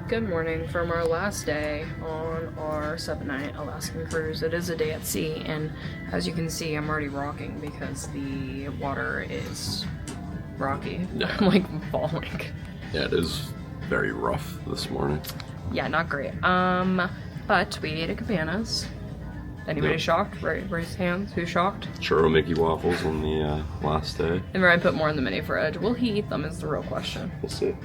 Good morning from our last day on our 7-night Alaskan cruise. It is a day at sea, and as you can see, I'm already rocking because the water is rocky. Yeah. I'm like falling. Yeah, it is very rough this morning. Yeah, not great. But we ate at Cabana's. Anybody Yep. shocked? Raise hands. Who's shocked? Churro Mickey waffles on the last day. And Ryan put more in the mini fridge. Will he eat them is the real question. We'll see.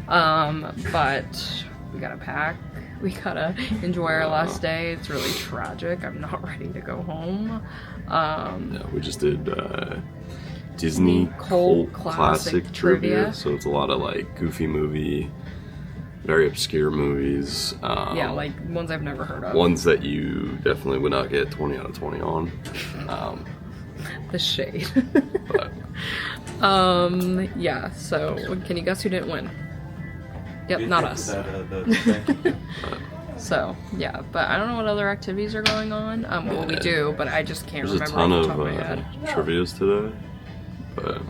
But we gotta pack. We gotta enjoy our last day. It's really tragic. I'm not ready to go home. Yeah, we just did Disney Cult Classic Trivia. So it's a lot of like goofy movie, very obscure movies. Yeah, like ones I've never heard of. Ones that you definitely would not get 20 out of 20 on. The shade. But yeah, so can you guess who didn't win? Yep, not us. So, yeah, but I don't know what other activities are going on. Well, we do, but I just can't there's remember a ton off of the top of my head. trivias today. But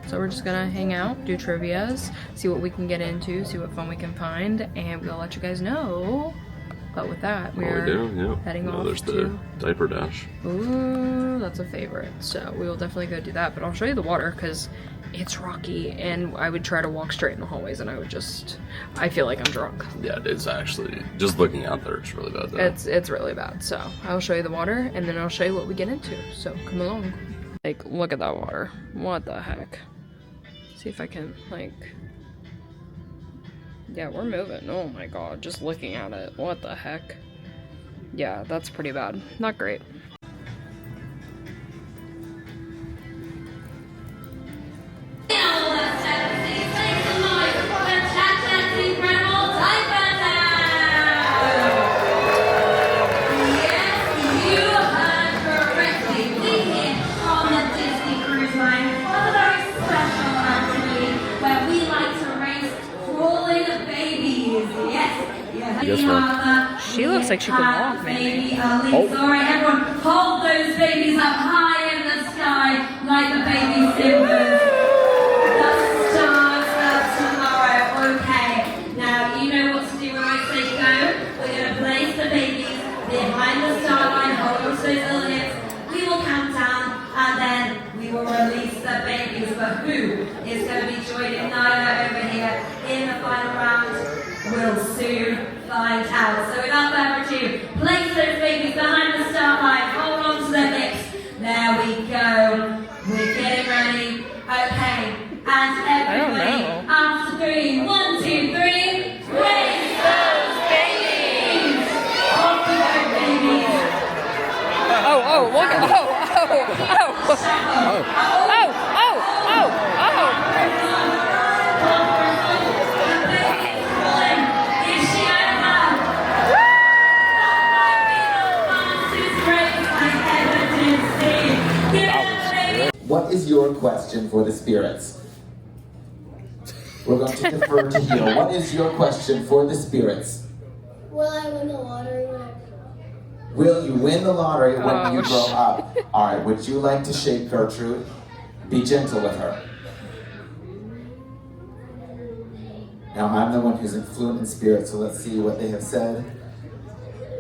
So we're just gonna hang out, do trivias, see what we can get into, see what fun we can find, and we'll let you guys know. But with that, we're heading off there's to... the diaper dash. Ooh, that's a favorite. So we will definitely go do that, but I'll show you the water because it's rocky, and I would try to walk straight in the hallways, and I feel like I'm drunk. Yeah, it's actually, just looking out there, it's really bad. It's really bad. So I'll show you the water, and then I'll show you what we get into. So come along. Like, look at that water. What the heck? See if I can, like... Yeah, we're moving. Oh my god, just looking at it. What the heck? Yeah, that's pretty bad. Not great. She looks like she could walk, maybe. Alright, everyone, hold those babies up high in the sky like the baby Simbas. The stars of tomorrow. Okay, now you know what to do when I say go. We're going to place the babies behind the star line, hold on to those little hips. We will count down, and then we will release the babies. But who is going to be joining Nyla over here in the final round? We'll soon find out. So without further ado, place those babies behind the start line, hold on to their hips. There we go. We're getting ready. Okay. And everybody, after 3, 1, 2, 3, raise those babies! Off we go, babies. Oh, look at, What is your question for the spirits? We're going to defer to Heel. What is your question for the spirits? Will I win the lottery when I grow up? Will you win the lottery when you grow up? All right, would you like to shake Gertrude? Be gentle with her. Now, I'm the one who's fluent in spirit, so let's see what they have said.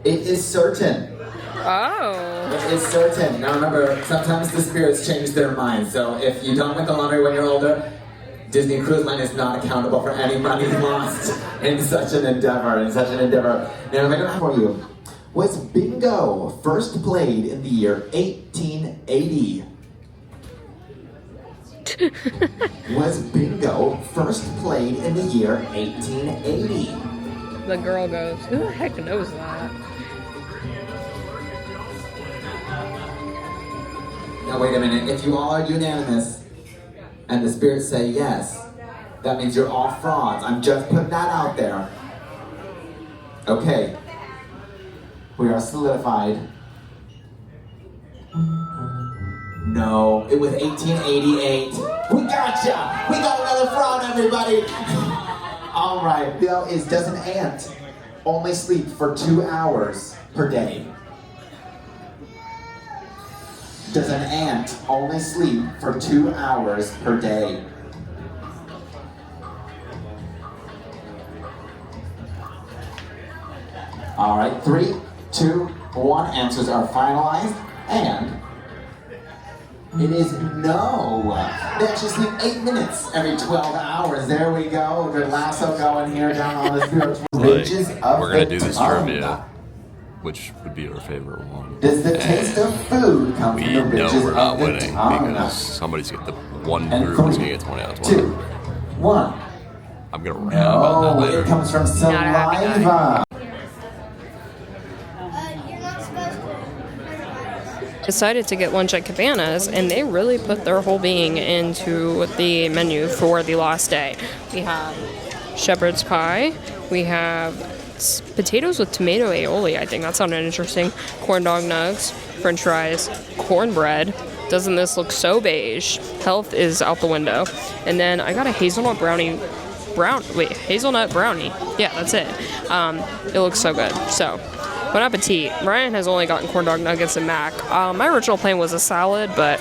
It is certain. Oh. It is certain. Now remember, sometimes the spirits change their minds, so if you don't win the lottery when you're older, Disney Cruise Line is not accountable for any money lost in such an endeavor, Now, I'm going to have for you. Was bingo first played in the year 1880? Was bingo first played in the year 1880? The girl goes, who the heck knows that? Now wait a minute, if you all are unanimous, and the spirits say yes, that means you're all frauds. I'm just putting that out there. Okay. We are solidified. No, it was 1888. We gotcha! We got another fraud, everybody! All right, Bill, does an ant only sleep for 2 hours per day? Does an ant only sleep for 2 hours per day? All right, 3, 2, 1. Answers are finalized, and it is no. They actually sleep 8 minutes every 12 hours. There we go. Good lasso going here down on the spiritual ridges of We're gonna the do this tongue. trivia, which would be our favorite one. Does the taste of food come We from the know ridges we're not of the winning tongue? because somebody's get the one And group is 3, gonna get 20 out of 2, 20. 1. I'm gonna rant about that No, later. it comes from Not a happy guy. saliva. You're not supposed to. Decided to get lunch at Cabana's, and they really put their whole being into the menu for the last day. We have shepherd's pie. We have potatoes with tomato aioli. I think that sounded interesting. Corn dog nugs, French fries, cornbread. Doesn't this look so beige? Health is out the window. And then I got a hazelnut hazelnut brownie. Yeah, that's it. It looks so good. So, bon appetit. Ryan has only gotten corn dog nuggets and mac. My original plan was a salad, but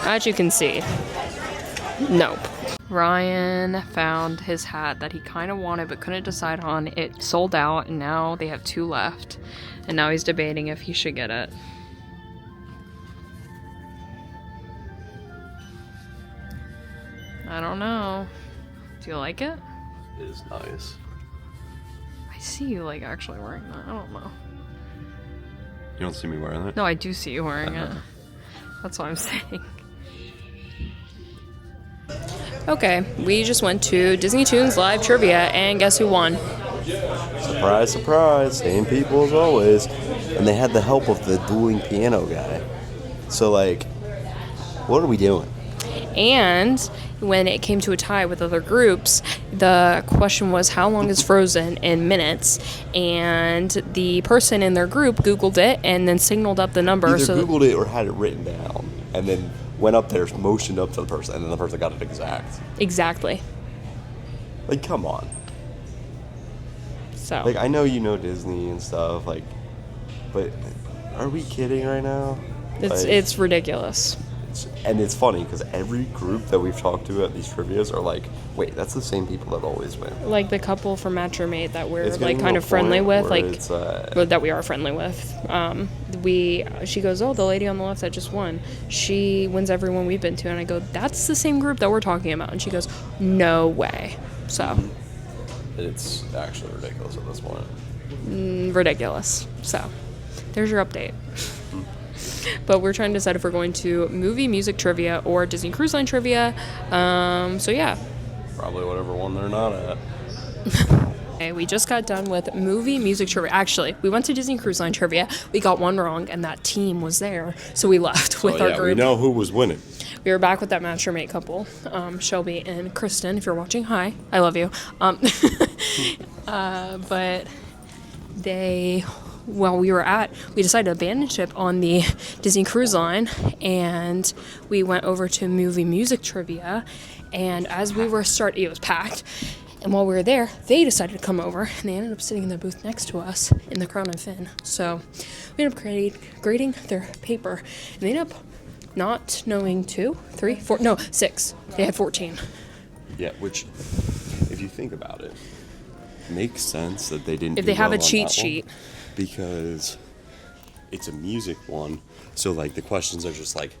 as you can see, nope. Ryan found his hat that he kind of wanted but couldn't decide on. It sold out, and now they have 2 left. And now he's debating if he should get it. I don't know. Do you like it? It is nice. I see you like actually wearing that. I don't know. You don't see me wearing it? No, I do see you wearing it. That's what I'm saying. Okay, we just went to Disney Toons Live Trivia, and guess who won? Surprise, surprise, same people as always. And they had the help of the dueling piano guy. So, like, what are we doing? And when it came to a tie with other groups, the question was how long is Frozen in minutes? And the person in their group Googled it and then signaled up the number. Either So Googled it or had it written down. And then went up there, motioned up to the person, and then the person got it exact. exactly. Like, come on. So Like, I know you know Disney and stuff, like, but are we kidding right now? it's ridiculous. And it's funny because every group that we've talked to at these trivias are like, wait, that's the same people that always win. Like the couple from Match Your Mate that we're It's like getting kind to of a friendly point with, where like it's, well, that we are friendly with. She goes, oh, the lady on the left that just won, she wins every one we've been to, and I go, that's the same group that we're talking about, and she goes, no way. So It's actually ridiculous at this point. ridiculous. So there's your update. But we're trying to decide if we're going to movie music trivia or Disney Cruise Line trivia. So yeah. Probably whatever one they're not at. Okay, we just got done with movie music trivia. Actually, we went to Disney Cruise Line trivia. We got one wrong, and that team was there, so we left with our We group. know who was winning. We were back with that Match Your Mate couple, Shelby and Kristen. If you're watching, hi, I love you. But we decided to abandon ship on the Disney Cruise Line, and we went over to movie music trivia. And as we were it was packed. And while we were there, they decided to come over, and they ended up sitting in the booth next to us in the Crown and Fin. So we ended up grading their paper, and they ended up not knowing 2, 3, 4, no, 6. They had 14. Yeah, which, if you think about it, makes sense that they didn't. If do they have well a on cheat that one, sheet. because it's a music one. So like the questions are just like,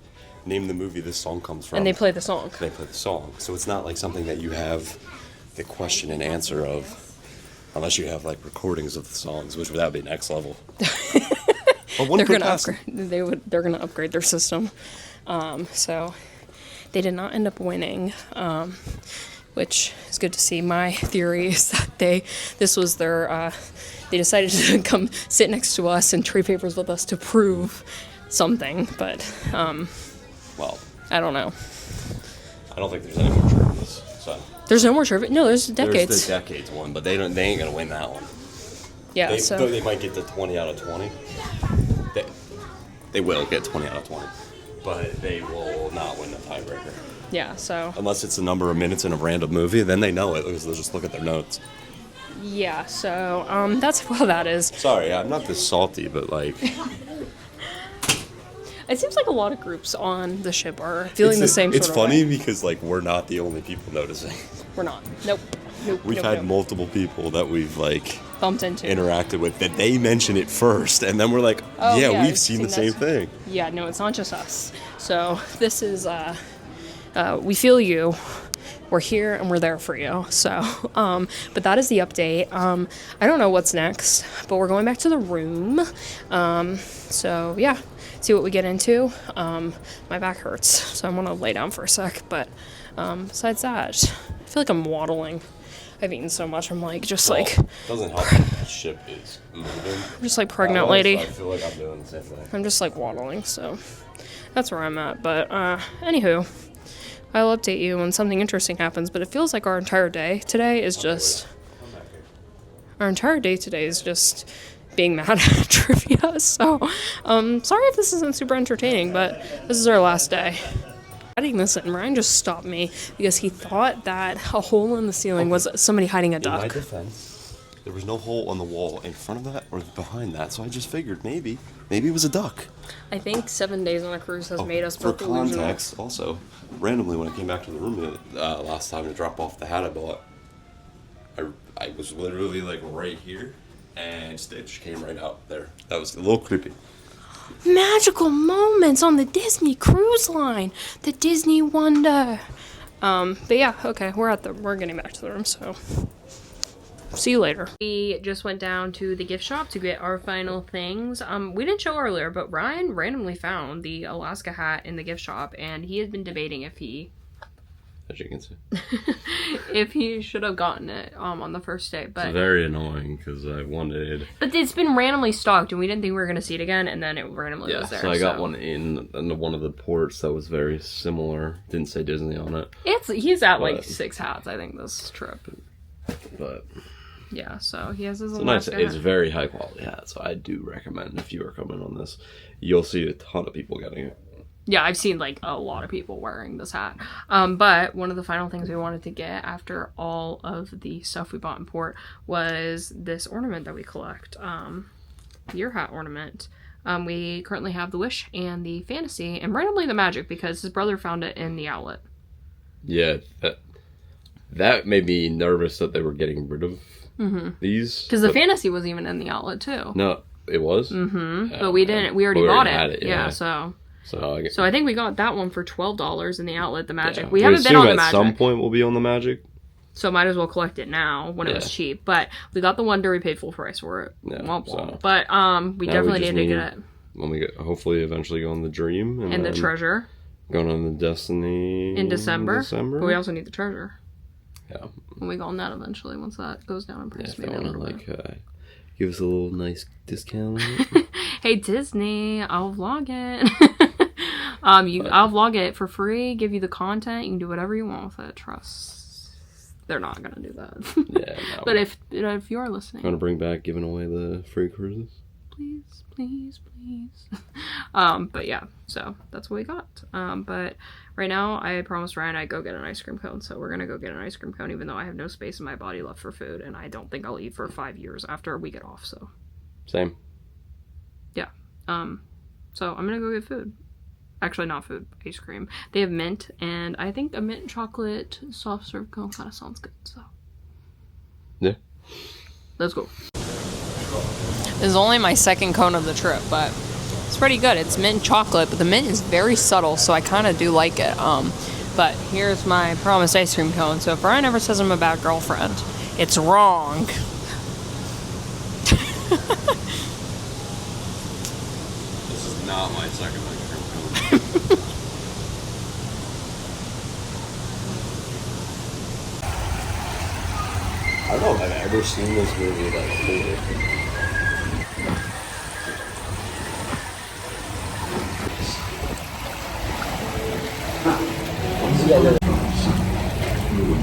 name the movie this song comes from. And they play the song. They play the song. So it's not like something that you have the question and answer of, unless you have like recordings of the songs, which would be next level. But one They're could gonna pass upgrade. They're gonna upgrade their system. So they did not end up winning, which is good to see. My theory is that this was their. They decided to come sit next to us and trade papers with us to prove something, but Well, I don't know. I don't think there's any more trivia. So There's no more trivia. No, there's decades. there's the decades one, but they ain't gonna win that one. Yeah. Though they might get the 20 out of 20. They will get 20 out of 20, but they will not win the tiebreaker. Yeah. So. Unless it's the number of minutes in a random movie, then they know it because they'll just look at their notes. Yeah. So that's how that is. Sorry, I'm not this salty, but like, It seems like a lot of groups on the ship are feeling the same. It's sort of funny way. because like we're not the only people noticing. We're not. Nope. We've had multiple people that we've like bumped into. Interacted with, that they mention it first, and then we're like, Oh, yeah, we've seen the same thing. Yeah, no, it's not just us. So this is, we feel you. We're here and we're there for you. So, but that is the update. I don't know what's next, but we're going back to the room. So yeah, see what we get into. My back hurts, so I'm gonna lay down for a sec. But besides that, I feel like I'm waddling. I've eaten so much. I'm like just like. Doesn't help that the ship is moving. I'm just like pregnant lady. I feel like I'm doing the same thing. I'm just like waddling. So that's where I'm at. But anywho. I'll update you when something interesting happens, but it feels like our entire day today is just being mad at trivia. So, sorry if this isn't super entertaining, but this is our last day. Adding this in, Ryan just stopped me because he thought that a hole in the ceiling was somebody hiding a duck. In my defense, there was no hole on the wall in front of that or behind that, so I just figured maybe it was a duck. I think 7 days on a cruise has made us both delusional. For context, also, randomly when I came back to the room last time to drop off the hat I bought, I was literally like right here, and Stitch came right out there. That was a little creepy. Magical moments on the Disney Cruise Line, the Disney Wonder. But yeah, okay, we're getting back to the room, so see you later. We just went down to the gift shop to get our final things. We didn't show earlier, but Ryan randomly found the Alaska hat in the gift shop, and he has been debating if he, as you can see, if he should have gotten it on the first day. But it's very annoying because I wanted. But it's been randomly stocked, and we didn't think we were gonna see it again, and then it randomly was there. So I got one in one of the ports that was very similar. Didn't say Disney on it. He's at like 6 hats, I think, this trip. But yeah, so he has his Alaska hat. It's very high quality hat, so I do recommend if you are coming on this, you'll see a ton of people getting it. Yeah, I've seen like a lot of people wearing this hat. But one of the final things we wanted to get after all of the stuff we bought in port was this ornament that we collect. Your hat ornament. We currently have the Wish and the Fantasy, and randomly the Magic because his brother found it in the outlet. Yeah, that made me nervous that they were getting rid of these. Because the Fantasy was even in the outlet too. No, it was? Mm-hmm. But we didn't. We already bought it. Yeah, so I think we got that one for $12 in the outlet, the Magic. Yeah. We haven't been on the Magic. At some point we'll be on the Magic. So might as well collect it now when it was cheap. But we got the Wonder, we paid full price for it. Yeah, but we definitely need to get it. When we get, hopefully eventually go on the Dream. And the Treasure. Going on the Destiny. In December. But we also need the Treasure. Yeah. When we go on that eventually, once that goes down in price. Yeah, if they want to give us a little nice discount. Hey Disney, I'll vlog it. I'll vlog it for free, give you the content, you can do whatever you want with it, trust. They're not gonna do that. Yeah, no. But if you are listening, want to bring back giving away the free cruises? Please. But yeah, so that's what we got. But right now, I promised Ryan I'd go get an ice cream cone, so we're gonna go get an ice cream cone, even though I have no space in my body left for food, and I don't think I'll eat for 5 years after we get off, so. Same. Yeah. So I'm gonna go get food. Actually, not food, ice cream. They have mint, and I think a mint chocolate soft serve cone kind of sounds good, so. Yeah. Let's go. This is only my second cone of the trip, but it's pretty good. It's mint chocolate, but the mint is very subtle, so I kind of do like it. But here's my promised ice cream cone. So if Ryan ever says I'm a bad girlfriend, it's wrong. This is not my second ice cream cone. I don't know if I've ever seen this movie like fully.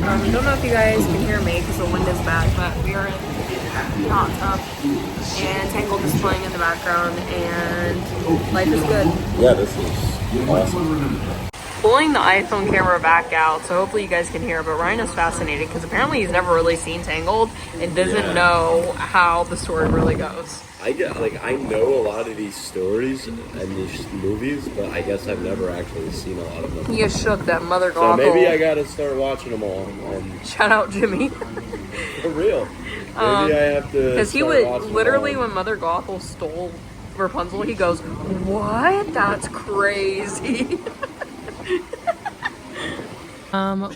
I don't know if you guys can hear me because the wind is bad, but we are in the hot tub and Tangled is playing in the background and life is good. Yeah, this is awesome. pulling the iPhone camera back out, so hopefully you guys can hear. But Ryan is fascinated because apparently he's never really seen Tangled and doesn't know how the story really goes. I know a lot of these stories and these movies, but I guess I've never actually seen a lot of them. He is shook that Mother So Gothel. maybe I gotta start watching them all. Shout out Jimmy. For real. Maybe I have to. Because he would literally, when Mother Gothel stole Rapunzel, he goes, "What? That's crazy."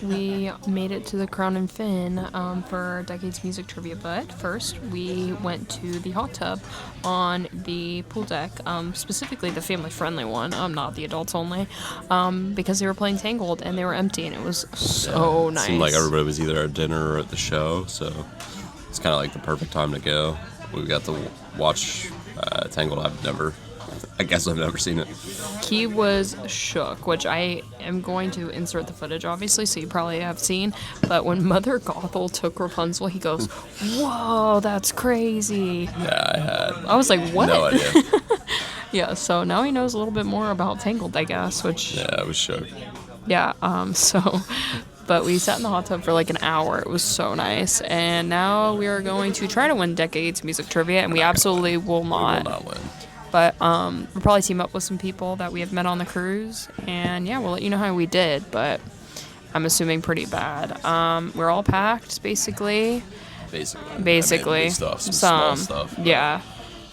We made it to the Crown and Fin for Decades Music Trivia, but first we went to the hot tub on the pool deck, specifically the family-friendly one, not the adults only, because they were playing Tangled and they were empty and it was so nice. It seemed like everybody was either at dinner or at the show, so it's kind of like the perfect time to go. We got to watch Tangled. I guess I've never seen it. He was shook, which I am going to insert the footage, obviously, so you probably have seen. But when Mother Gothel took Rapunzel, he goes, "Whoa, that's crazy." Yeah, I was like, what? No idea. Yeah, so now he knows a little bit more about Tangled, I guess, which... Yeah, I was shook. Yeah, but we sat in the hot tub for like an hour. It was so nice. And now we are going to try to win Decades Music Trivia, and we absolutely will not. We will not win. But we'll probably team up with some people that we have met on the cruise. And yeah, we'll let you know how we did. But I'm assuming pretty bad. We're all packed, basically. Basically. I mean, some small stuff. Yeah.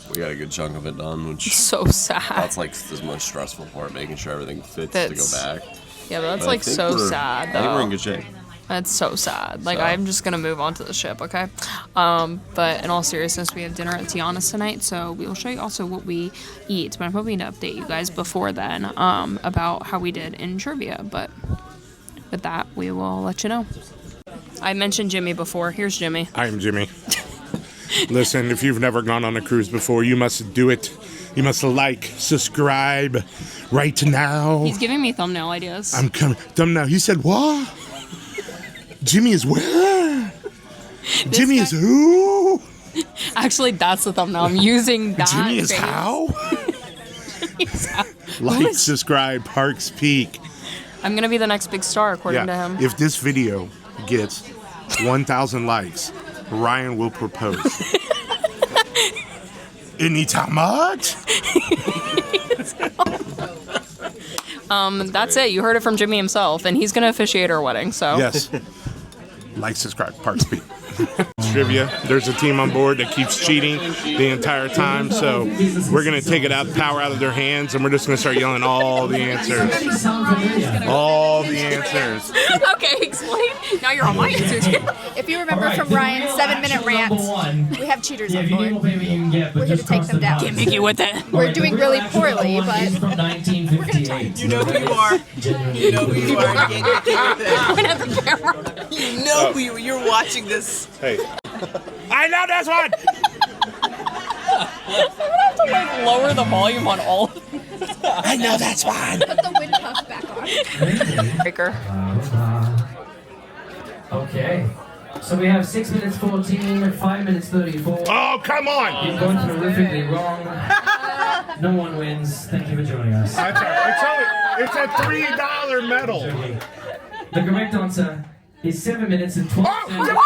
We got a good chunk of it done, which... So sad. That's like the most stressful part, making sure everything fits to go back. Yeah, but that's like so sad, though. I think we're in good shape. That's so sad. Like, I'm just gonna move on to the ship, okay? But in all seriousness, we have dinner at Tiana's tonight, so we will show you also what we eat. But I'm hoping to update you guys before then about how we did in trivia. But with that, we will let you know. I mentioned Jimmy before. Here's Jimmy. I'm Jimmy. Listen, if you've never gone on a cruise before, you must do it. You must like, subscribe right now. He's giving me thumbnail ideas. I'm coming. Thumbnail. He said, what? Jimmy is where? Jimmy is who? Actually, that's the thumbnail. I'm using that. Jimmy is face. how? He's how? Like, subscribe, Parks Peak. I'm going to be the next big star, according to him. If this video gets 1,000 likes, Ryan will propose. Anytime much? That's it. You heard it from Jimmy himself, and he's going to officiate our wedding, so. Yes. Like, subscribe, Parks Peak. Trivia. There's a team on board that keeps cheating the entire time, so we're going to take it out, power out of their hands, and we're just going to start yelling all the answers. All the answers. Okay, explain. Now you're on my answers. If you remember from Ryan's 7-minute rant, we have cheaters on board. We're here to take them down. Can't make you with that. We're doing really poorly, but we're going to try. You know who you are. You know who you are. Point at the camera. You know who you're watching this. Hey. I know this one! I'm gonna have to like lower the volume on all of them. I know that's one! Put the wind puff back on. Breaker. Okay. So we have 6 minutes 14, 5 minutes 34. Oh, come on! You've gone horrifically wrong. No one wins. Thank you for joining us. That's right. It's a $3 medal. The correct answer is 7 minutes and 12 seconds.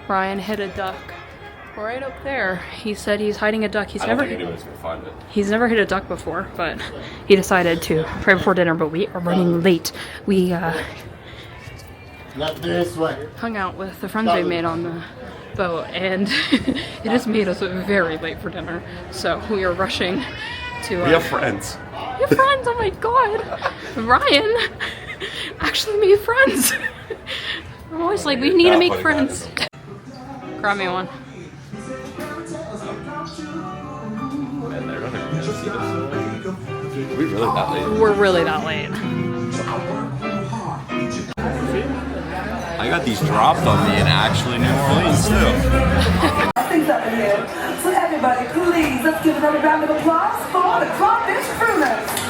Ryan hit a duck right up there. He said he's hiding a duck. He's never hit a duck before, but he decided to right before dinner. But we are running late. We Not this way. hung out with the friends we made on the boat, and it just made us very late for dinner. So we are rushing to. We have friends. You have friends? Oh my god! Ryan actually made friends. I'm always like, we need to make friends. Grab me one. Are we really that late? We're really that late. I got these dropped on me in actually New Orleans too. Things up in here. So everybody, please, let's give another round of applause for the Crawfish Crooners.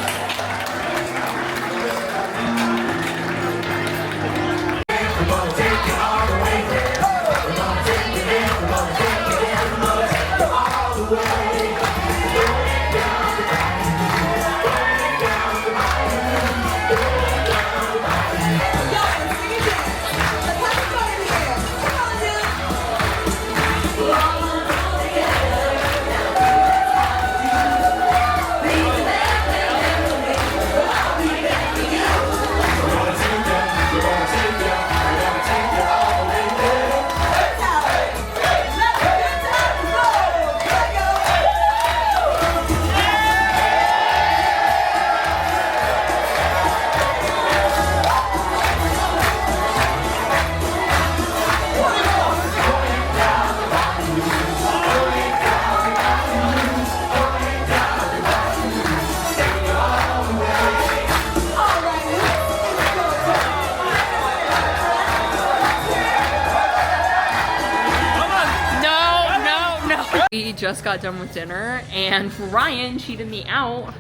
just got done with dinner, and Ryan cheated me out.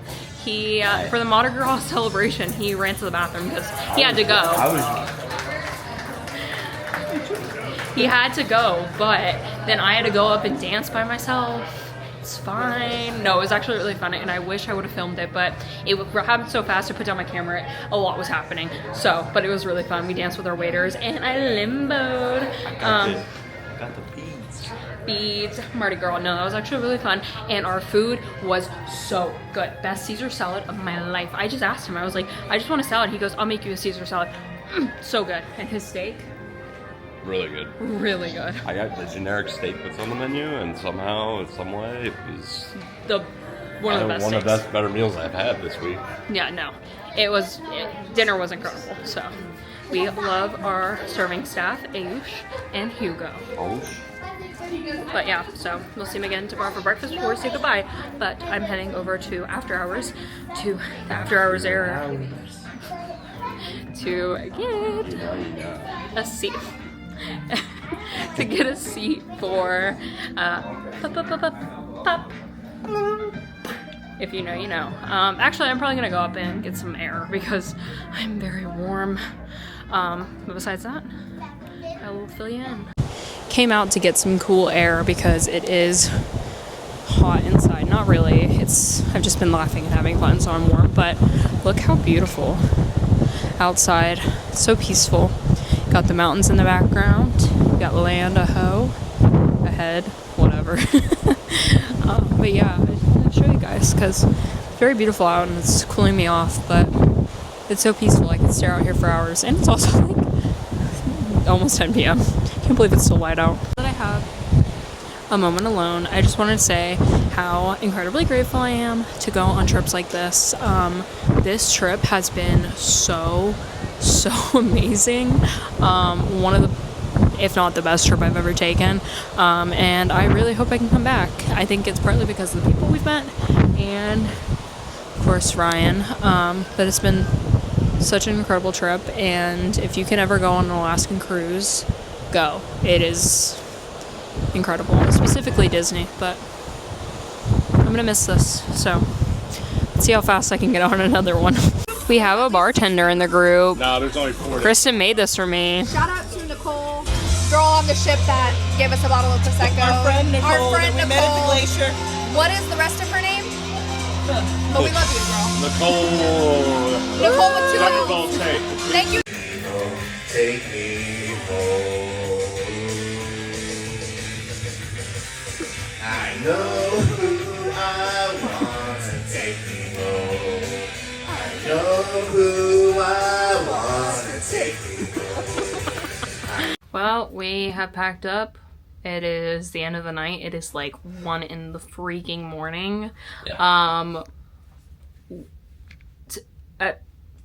He, for the Mardi Gras celebration, he ran to the bathroom because he had to go. He had to go, but then I had to go up and dance by myself. It's fine. No, it was actually really fun, and I wish I would have filmed it, but it happened so fast. I put down my camera, a lot was happening. So, but it was really fun. We danced with our waiters, and I limboed. I got the beads, Mardi Gras. No, that was actually really fun, and our food was so good. Best Caesar salad of my life. I just asked him. I was like, I just want a salad. He goes, I'll make you a Caesar salad. So good. And his steak. Really good. Really good. I got the generic steak that's on the menu, and somehow, in some way, it was one of the best one of the best, better meals I've had this week. Yeah, no. Dinner was incredible, so. We love our serving staff, Ayush and Hugo. But yeah, so we'll see him again tomorrow for breakfast before we say goodbye. But I'm heading over to After Hours, to the After Hours area, to get a seat. To get a seat for pop. If you know, you know. Actually, I'm probably gonna go up and get some air because I'm very warm. But besides that, I will fill you in. Came out to get some cool air because it is hot inside. Not really. I've just been laughing and having fun, so I'm warm. But look how beautiful outside. It's so peaceful. Got the mountains in the background. Got land ahead, whatever. But yeah, I'll show you guys because it's very beautiful out and it's cooling me off. But it's so peaceful. I can stare out here for hours, and it's also like almost 10 p.m. Can't believe it's so light out. That I have a moment alone. I just wanted to say how incredibly grateful I am to go on trips like this. This trip has been so amazing. One of the, if not the best trip I've ever taken. And I really hope I can come back. I think it's partly because of the people we've met and of course Ryan. But it's been such an incredible trip, and if you can ever go on an Alaskan cruise, go. It is incredible, specifically Disney, but I'm gonna miss this, so let's see how fast I can get on another one. We have a bartender in the group. No, there's only 4. Kristen made this for me. Shout out to Nicole, girl on the ship that gave us a bottle of Prosecco. Our friend Nicole. Our friend that we met at the glacier. What is the rest of her name? But we love you, girl. Nicole with 2 L's. Thank you. Take me home. I know who I want to take me home. I know who I want to take me home. Well, we have packed up. It is the end of the night. It is like 1 in the freaking morning. Yeah.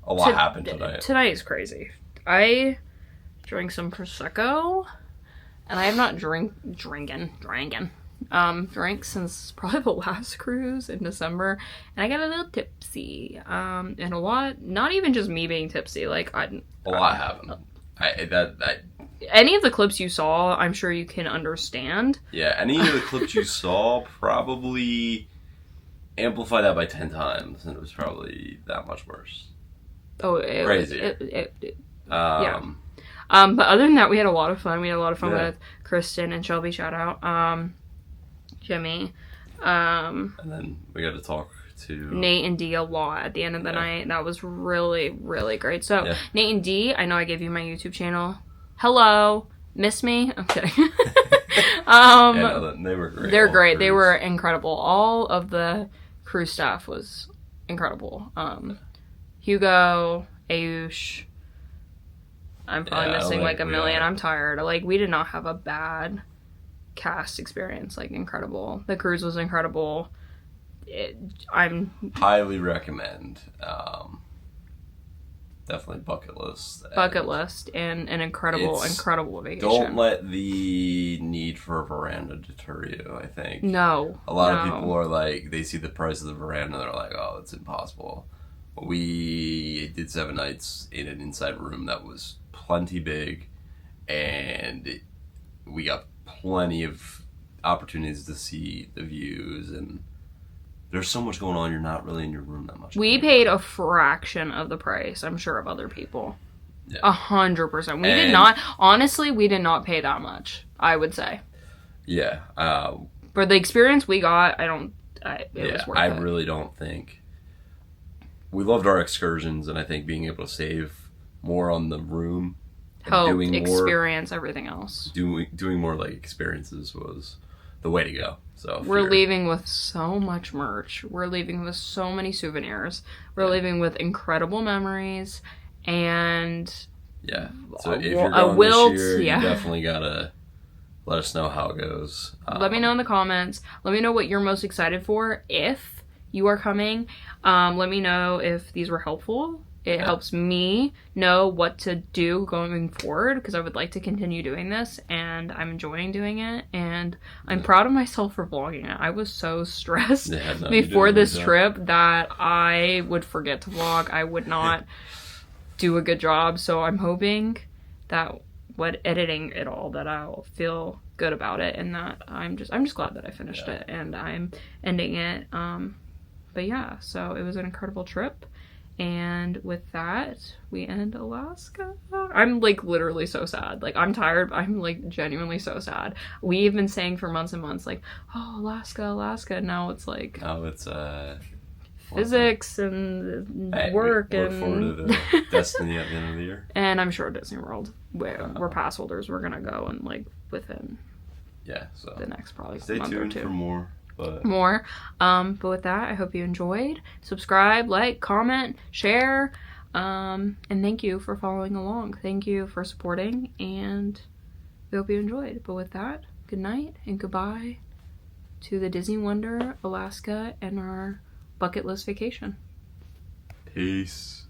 A lot happened tonight. Tonight is crazy. I drank some Prosecco, and I have not drank since probably the last cruise in December, and I got a little tipsy. And a lot, not even just me being tipsy, like a lot happened. Any of the clips you saw, I'm sure you can understand. Yeah, any of the clips you saw probably amplify that by 10 times, and it was probably that much worse. Oh, crazy. Yeah. But other than that, we had a lot of fun. We had a lot of fun with Kristen and Shelby. Shout out, Jimmy. And then we got to talk to Nate and Dee a lot at the end of the night. That was really, really great. So Nate and Dee, I know I gave you my YouTube channel. Hello, miss me? I'm kidding. they were great. They're great. They were incredible. All of the crew staff was incredible. Hugo, Ayush. I'm probably missing like a million. I'm tired. Like, we did not have a bad cast experience. Like, incredible. The cruise was incredible. I'm highly recommend. Definitely bucket list and an incredible vacation. Don't let the need for a veranda deter you, I think. No. A lot of people are like, they see the price of the veranda and they're like, oh, it's impossible. We did 7 nights in an inside room that was plenty big, and we got plenty of opportunities to see the views, and there's so much going on. You're not really in your room that much. We paid a fraction of the price, I'm sure, of other people. 100%. We did not. Honestly, we did not pay that much, I would say. Yeah. For the experience we got, it was worth it. I really don't think. We loved our excursions, and I think being able to save more on the room, helped experience everything else. Doing more like experiences was the way to go. So we're leaving with so much merch. We're leaving with so many souvenirs. We're leaving with incredible memories, and so if you're going this year, you definitely gotta let us know how it goes. Let me know in the comments. Let me know what you're most excited for if you are coming. Let me know if these were helpful. It helps me know what to do going forward, because I would like to continue doing this, and I'm enjoying doing it, and I'm proud of myself for vlogging it. I was so stressed before this trip that I would forget to vlog. I would not do a good job, so I'm hoping that editing it all, that I'll feel good about it, and that I'm just glad that I finished it and I'm ending it. But yeah, so it was an incredible trip. And with that, we end Alaska. I'm like literally so sad. Like, I'm tired. I'm like genuinely so sad. We've been saying for months and months, like, oh, Alaska. Now it's like, oh, it's physics and work look and forward to Destiny at the end of the year. And I'm sure Disney World, where we're pass holders, we're gonna go and like within so the next probably stay month tuned or two. For more. But with that, I hope you enjoyed. Subscribe, like, comment, share, and thank you for following along. Thank you for supporting, and we hope you enjoyed. But with that, good night and goodbye to the Disney Wonder, Alaska, and our bucket list vacation. Peace.